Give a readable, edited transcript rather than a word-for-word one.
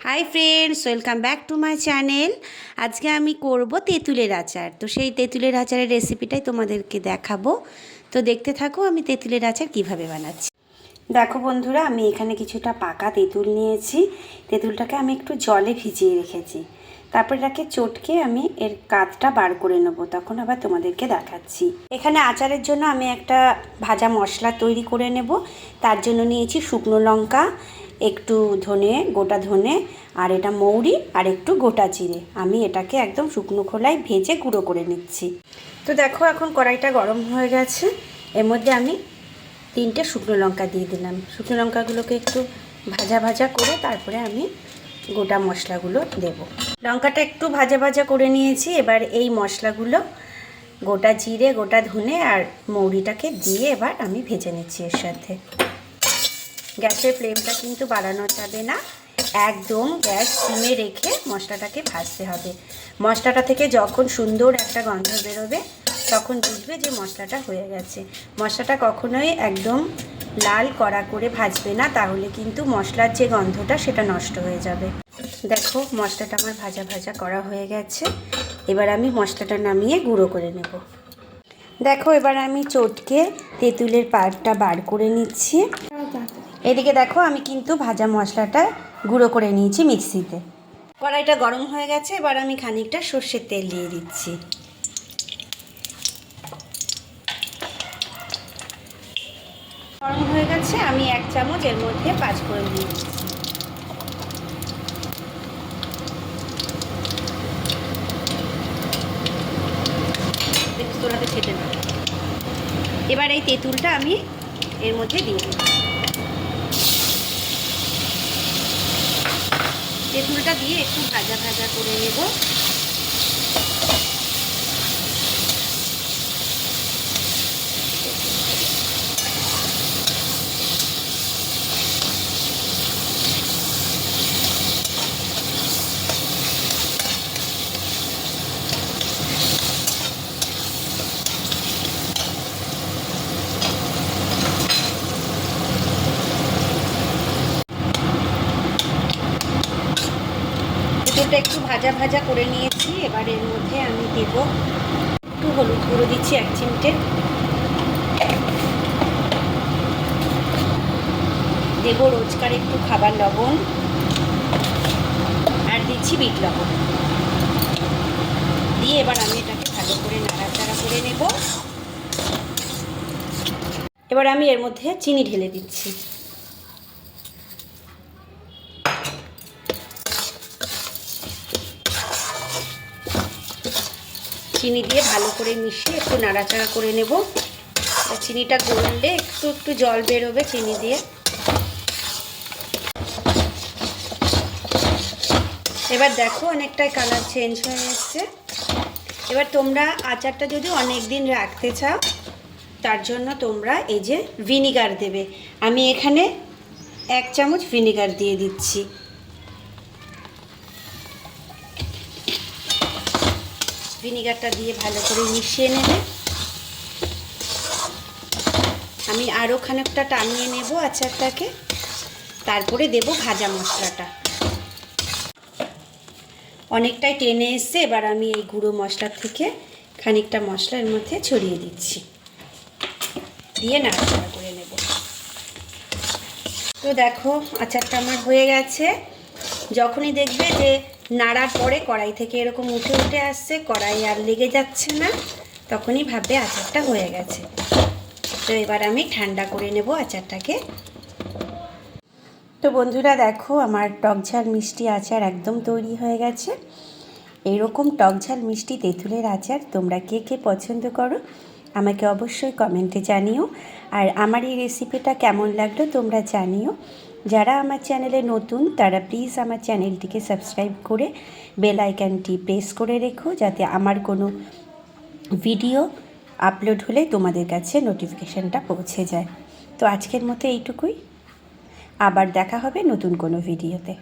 Hi friends, welcome back to my channel. আজকে আমি করব তেঁতুলের আচার। তো সেই তেঁতুলের আচারের রেসিপিটাই তোমাদেরকে দেখাবো। তো দেখতে থাকো আমি তেঁতুলের আচার কিভাবে বানাচ্ছি। দেখো বন্ধুরা, আমি এখানে কিছুটা পাকা তেঁতুল নিয়েছি। তেঁতুলটাকে আমি একটু জলে ভিজিয়ে রেখেছি। তারপর এটাকে চটকে আমি এর কাতটা বার করে নেবো, তখন আবার তোমাদেরকে দেখাচ্ছি। এখানে আচারের জন্য আমি একটা ভাজা মশলা তৈরি করে নেব। তার জন্য নিয়েছি শুকনো লঙ্কা, একটু ধনে, গোটা ধনে, আর এটা মৌরি, আর একটু গোটা জিরে। আমি এটাকে একদম শুকনো খোলায় ভেজে গুঁড়ো করে নিচ্ছি। তো দেখো, এখন কড়াইটা গরম হয়ে গেছে। এর মধ্যে আমি 3টে শুকনো লঙ্কা দিয়ে দিলাম। শুকনো লঙ্কাগুলোকে একটু ভাজা ভাজা করে তারপরে আমি গোটা মশলাগুলো দেব। লঙ্কাটা একটু ভাজা ভাজা করে নিয়েছি। এবার এই মশলাগুলো, গোটা জিরে, গোটা ধনে আর মৌরিটাকে দিয়ে এবার আমি ভেজে নিচ্ছি এর সাথে। গ্যাসের ফ্লেমটা কিন্তু বাড়ানো যাবে না, একদম গ্যাস সিমে রেখে মশলাটাকে ভাজতে হবে। মশলাটা থেকে যখন সুন্দর একটা গন্ধ বেরোবে তখন বুঝবে যে মশলাটা হয়ে গেছে। মশলাটা কখনোই একদম লাল কড়া করে ভাজবে না, তাহলে কিন্তু মশলার যে গন্ধটা সেটা নষ্ট হয়ে যাবে। দেখো, মশলাটা আমার ভাজা ভাজা করা হয়ে গেছে। এবার আমি মশলাটা নামিয়ে গুঁড়ো করে নেব। দেখো, এবার আমি চটকে তেঁতুলের পাল্পটা বার করে নিচ্ছি। এদিকে দেখো, আমি কিন্তু ভাজা মশলাটা গুঁড়ো করে নিয়েছি মিক্সিতে। কড়াইটা গরম হয়ে গেছে। এবার আমি খানিকটা সর্ষের তেল দিয়ে দিচ্ছি। গরম হয়ে গেছে, আমি 1 চামচ এর মধ্যে 5 ফোড়ন দিয়ে দিচ্ছি। তোলাতে ছেটে না। এবার এই তেঁতুলটা আমি এর মধ্যে দিয়ে দিচ্ছি। তেঁতুলটা দিয়ে একটু ভাজা ভাজা করে নেব। তেঁতুলটা একটু ভাজা ভাজা করে নিয়েছি। এবার এর মধ্যে আমি দেব একটু হলুদ গুঁড়ো, দিচ্ছি 1 চিমটে। দেব রোজকার একটু খাবার লবণ, আর দিচ্ছি বিট লবণ। দিয়ে এবার আমি এটাকে ভালো করে নাড়াচাড়া করে নেব। এবার আমি এর মধ্যে চিনি ঢেলে দিচ্ছি। চিনি দিয়ে ভালো করে মিশিয়ে একটু নাড়াচাড়া করে নেব। চিনিটা গললে একটু একটু জল বেরোবে চিনি দিয়ে। এবার দেখো, অনেকটাই কালার চেঞ্জ হয়ে এসছে। এবার তোমরা আচারটা যদি অনেক দিন রাখতে চাও, তার জন্য তোমরা এই যে ভিনিগার দেবে। আমি এখানে 1 চামচ ভিনিগার দিয়ে দিচ্ছি। ভিনিগারটা দিয়ে ভালো করে মিশিয়ে নেবে। আমি আরও খানিকটা টানিয়ে নেব আচারটাকে, তারপরে দেব ভাজা মশলাটা। অনেকটাই টেনে এসছে। এবার আমি এই গুঁড়ো মশলা থেকে খানিকটা মশলার মধ্যে ছড়িয়ে দিচ্ছি, দিয়ে নাড়াচাড়া করে নেব। তো দেখো, আচারটা আমার হয়ে গেছে। যখনই দেখবে যে নাড়ার পরে কড়াই থেকে এরকম উঠে উঠে আসছে, কড়াই আর লেগে যাচ্ছে না, তখনই ভাববে আচারটা হয়ে গেছে। তো এবার আমি ঠান্ডা করে নেব আচারটাকে। তো বন্ধুরা দেখো, আমার টকঝাল মিষ্টি আচার একদম তৈরি হয়ে গেছে। এইরকম টকঝাল মিষ্টি তেঁতুলের আচার তোমরা কে কে পছন্দ করো আমাকে অবশ্যই কমেন্টে জানিও। আর আমার এই রেসিপিটা কেমন লাগলো তোমরা জানিও। যারা আমার চ্যানেলে নতুন তারা প্লিজ আমার চ্যানেলটিকে সাবস্ক্রাইব করে বেল আইকনটি প্রেস করে রেখো, যাতে আমার কোনো ভিডিও আপলোড হলে তোমাদের কাছে নোটিফিকেশানটা পৌঁছে যায়। তো আজকের মতো এইটুকুই। আবার দেখা হবে নতুন কোনো ভিডিওতে।